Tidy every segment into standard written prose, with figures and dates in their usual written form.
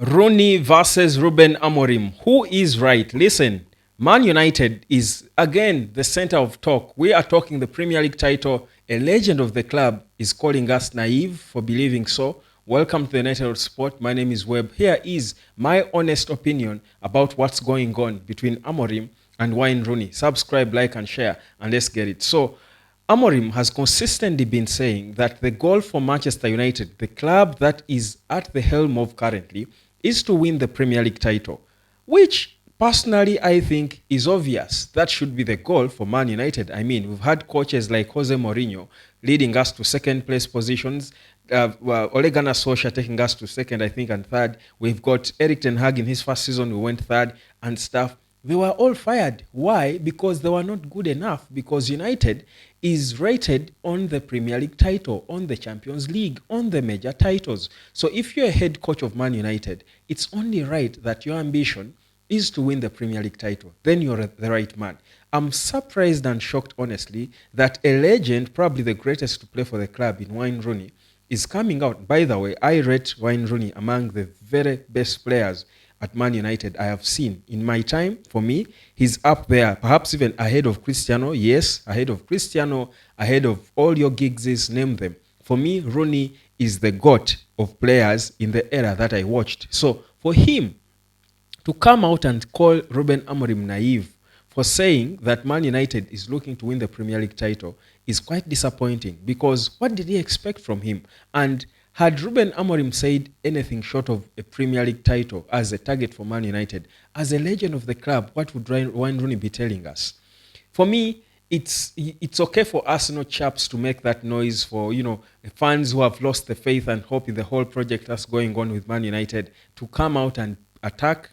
Rooney versus Ruben Amorim. Who is right? Listen, Man United is again the center of talk. We are talking the Premier League title. A legend of the club is calling us naive for believing so. Welcome to the United of Sport. My name is Webb. Here is my honest opinion about what's going on between Amorim and Wayne Rooney. Subscribe, like, and share, and let's get it. So, Amorim has consistently been saying that the goal for Manchester United, the club that is at the helm of currently, is to win the Premier League title, which personally I think is obvious. That should be the goal for Man United. I mean, we've had coaches like Jose Mourinho leading us to second place positions. Ole Gunnar Solskjaer taking us to second, I think, and third. We've got Eric Ten Hag in his first season, we went third and stuff. They were all fired. Why? Because they were not good enough. Because United is rated on the Premier League title, on the Champions League, on the major titles. So if you're a head coach of Man United, it's only right that your ambition is to win the Premier League title. Then you're the right man. I'm surprised and shocked, honestly, that a legend, probably the greatest to play for the club in Wayne Rooney, is coming out. By the way, I rate Wayne Rooney among the very best players at Man United I have seen in my time. For me, he's up there, perhaps even ahead of Cristiano. Yes, ahead of Cristiano, ahead of all your Giggses, name them. For me, Rooney is the GOAT of players in the era that I watched. So for him to come out and call Ruben Amorim naive for saying that Man United is looking to win the Premier League title is quite disappointing, because what did he expect from him? And had Ruben Amorim said anything short of a Premier League title as a target for Man United, as a legend of the club, what would Wayne Rooney be telling us? For me, it's okay for Arsenal chaps to make that noise, for fans who have lost the faith and hope in the whole project that's going on with Man United, to come out and attack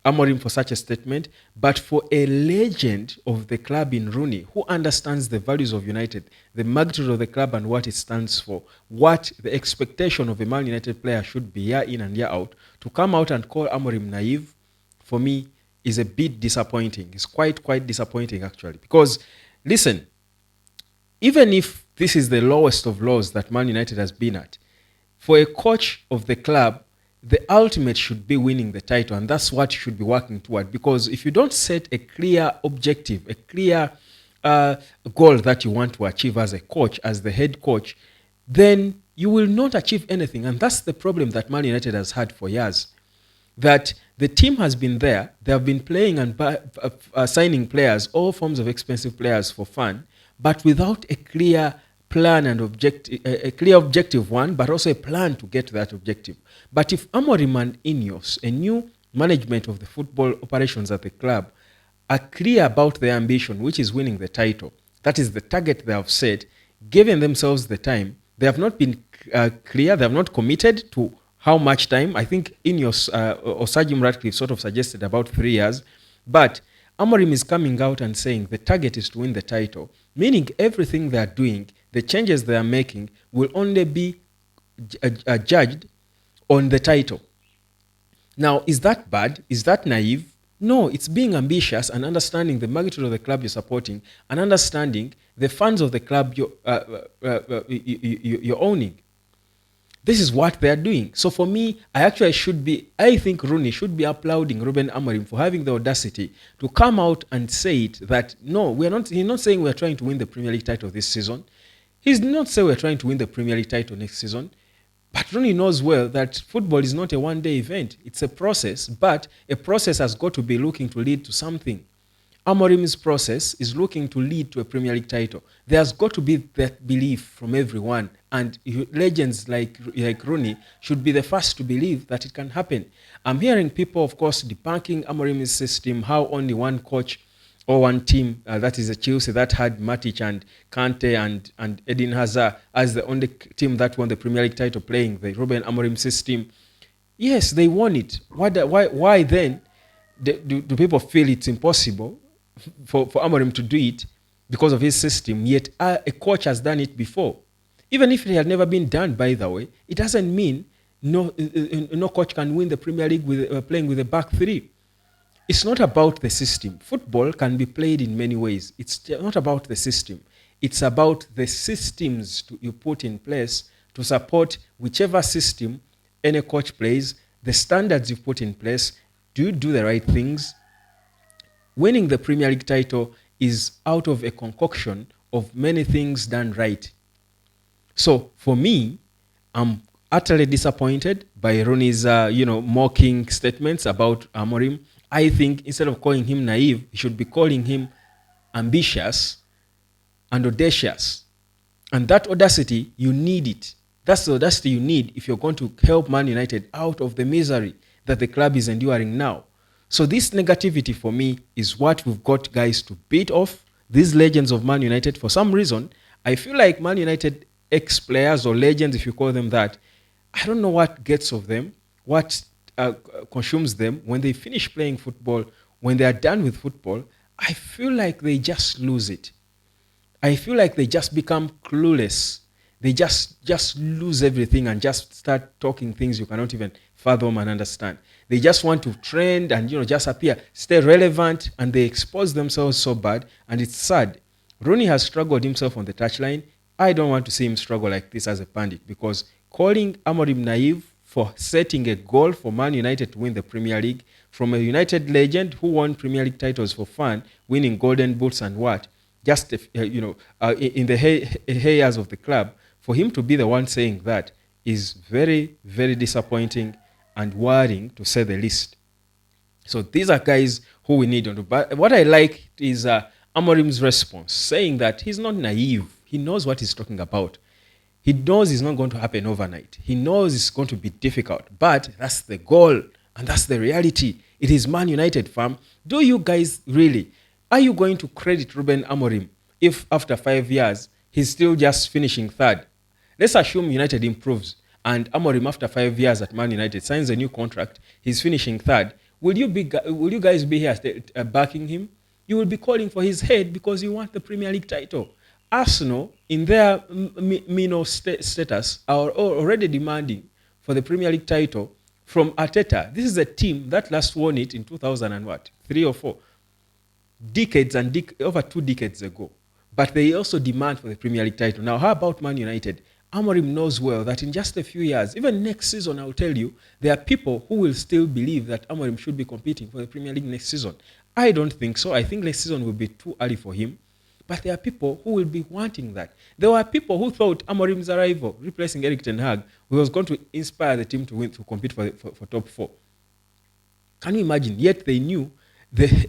Amorim for such a statement. But for a legend of the club in Rooney, who understands the values of United, the magnitude of the club and what it stands for, what the expectation of a Man United player should be year in and year out, to come out and call Amorim naive, for me, is a bit disappointing. It's quite disappointing, actually. Because, listen, even if this is the lowest of lows that Man United has been at, for a coach of the club, the ultimate should be winning the title, and that's what you should be working toward. Because if you don't set a clear objective, a clear goal that you want to achieve as a coach, as the head coach, then you will not achieve anything. And that's the problem that Man United has had for years. That the team has been there, they have been playing and signing players, all forms of expensive players for fun, but without a clear plan and a clear objective one, but also a plan to get to that objective. But if Amorim and Ineos, a new management of the football operations at the club, are clear about their ambition, which is winning the title, that is the target they have set, given themselves the time, they have not been clear, they have not committed to how much time. I think Ineos or Sir Jim Ratcliffe sort of suggested about 3 years, but Amorim is coming out and saying the target is to win the title, meaning everything they are doing, the changes they are making, will only be judged on the title. Now, is that bad? Is that naive? No, it's being ambitious and understanding the magnitude of the club you're supporting, and understanding the funds of the club you're owning. This is what they are doing. So for me, I think Rooney should be applauding Ruben Amorim for having the audacity to come out and say it, that no, he's not saying we're trying to win the Premier League title this season. He's not saying we're trying to win the Premier League title next season. But Rooney knows well that football is not a one-day event. It's a process, but a process has got to be looking to lead to something. Amorim's process is looking to lead to a Premier League title. There's got to be that belief from everyone, and legends like Rooney should be the first to believe that it can happen. I'm hearing people, of course, debunking Amorim's system, how only one coach or one team, that is a Chelsea, that had Matic and Kante and Eden Hazard as the only team that won the Premier League title playing the Ruben Amorim system. Yes, they won it. Why then do people feel it's impossible for Amorim to do it because of his system, yet a coach has done it before? Even if it had never been done, by the way, it doesn't mean no coach can win the Premier League with playing with a back three. It's not about the system. Football can be played in many ways. It's not about the system. It's about the systems you put in place to support whichever system any coach plays, the standards you've put in place, do you do the right things? Winning the Premier League title is out of a concoction of many things done right. So for me, I'm utterly disappointed by Rooney's, mocking statements about Amorim. I think instead of calling him naive, he should be calling him ambitious and audacious. And that audacity, you need it. That's the audacity you need if you're going to help Man United out of the misery that the club is enduring now. So this negativity for me is what we've got guys to beat off. These legends of Man United, for some reason, I feel like Man United ex-players or legends, if you call them that, I don't know what gets of them, what consumes them when they finish playing football, when they are done with football. I feel like they just lose it. I feel like they just become clueless. They just lose everything and just start talking things you cannot even fathom and understand. They just want to trend and just appear, stay relevant, and they expose themselves so bad, and it's sad. Rooney has struggled himself on the touchline. I don't want to see him struggle like this as a pundit, because calling Amorim naive for setting a goal for Man United to win the Premier League, from a United legend who won Premier League titles for fun, winning golden boots and what, just in the heyers of the club, for him to be the one saying that is very, very disappointing and worrying, to say the least. So these are guys who we need on to. But what I like is Amorim's response, saying that he's not naive. He knows what he's talking about. He knows it's not going to happen overnight. He knows it's going to be difficult. But that's the goal, and that's the reality. It is Man United, fam. Do you guys really? Are you going to credit Ruben Amorim if after 5 years he's still just finishing third? Let's assume United improves and Amorim after 5 years at Man United signs a new contract. He's finishing third. Will you guys be here backing him? You will be calling for his head because you want the Premier League title. Arsenal, in their status, are already demanding for the Premier League title from Arteta. This is a team that last won it in 2000 and what, 3 or 4. Decades and over 2 decades ago. But they also demand for the Premier League title. Now, how about Man United? Amorim knows well that in just a few years, even next season, I'll tell you, there are people who will still believe that Amorim should be competing for the Premier League next season. I don't think so. I think next season will be too early for him. But there are people who will be wanting that. There were people who thought Amorim's arrival, replacing Erik ten Hag, was going to inspire the team to win, to compete for top 4. Can you imagine? Yet they knew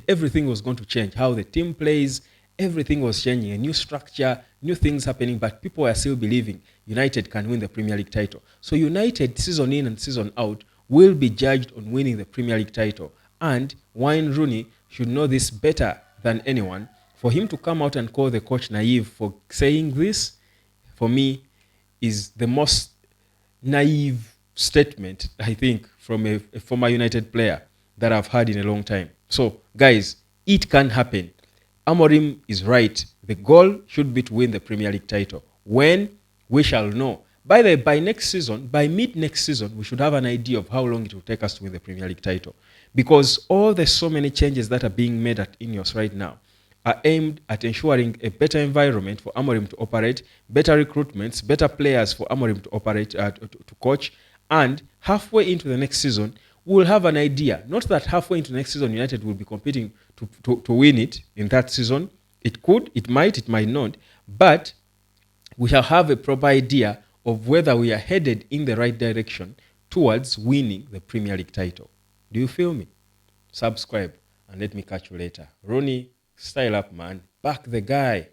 everything was going to change. How the team plays, everything was changing. A new structure, new things happening, but people were still believing United can win the Premier League title. So United, season in and season out, will be judged on winning the Premier League title. And Wayne Rooney should know this better than anyone. For him to come out and call the coach naive for saying this, for me, is the most naive statement, I think, from a former United player that I've heard in a long time. So, guys, it can happen. Amorim is right. The goal should be to win the Premier League title. When? We shall know. By next season, by mid next season, we should have an idea of how long it will take us to win the Premier League title. Because so many changes that are being made at Ineos right now are aimed at ensuring a better environment for Amorim to operate, better recruitments, better players for Amorim to operate, to coach, and halfway into the next season, we'll have an idea. Not that halfway into next season, United will be competing to win it in that season. It could, it might not, but we shall have a proper idea of whether we are headed in the right direction towards winning the Premier League title. Do you feel me? Subscribe and let me catch you later. Rooney, style up, man. Back the guy.